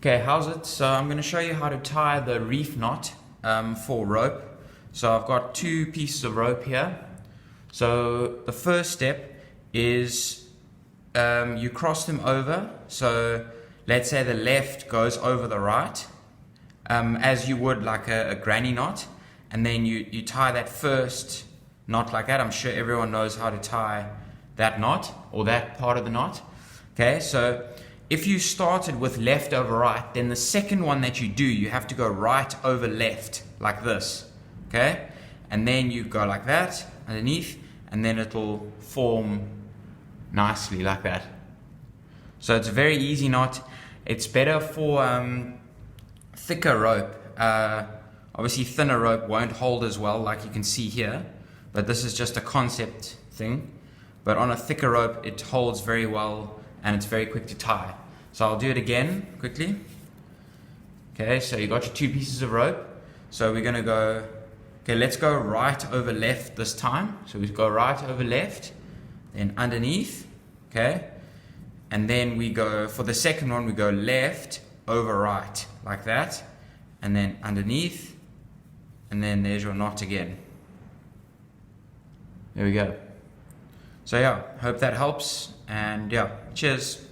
Okay, how's it? So I'm going to show you how to tie the reef knot for rope. So I've got two pieces of rope here. So the first step is you cross them over. So let's say the left goes over the right, as you would like a granny knot. And then you tie that first knot like that. I'm sure everyone knows how to tie that knot or that part of the knot. Okay, so if you started with left over right, then the second one that you do, you have to go right over left, like this, okay? And then you go like that, underneath, and then it'll form nicely like that. So it's a very easy knot. It's better for thicker rope. Obviously thinner rope won't hold as well, like you can see here, but this is just a concept thing. But on a thicker rope, it holds very well, and it's very quick to tie. So I'll do it again quickly. Okay, so you got your two pieces of rope. So we're gonna go, okay, let's go right over left this time. So we go right over left, then underneath, okay? And then we go, for the second one, we go left over right, like that. And then underneath, and then there's your knot again. There we go. So yeah, hope that helps, and yeah, cheers.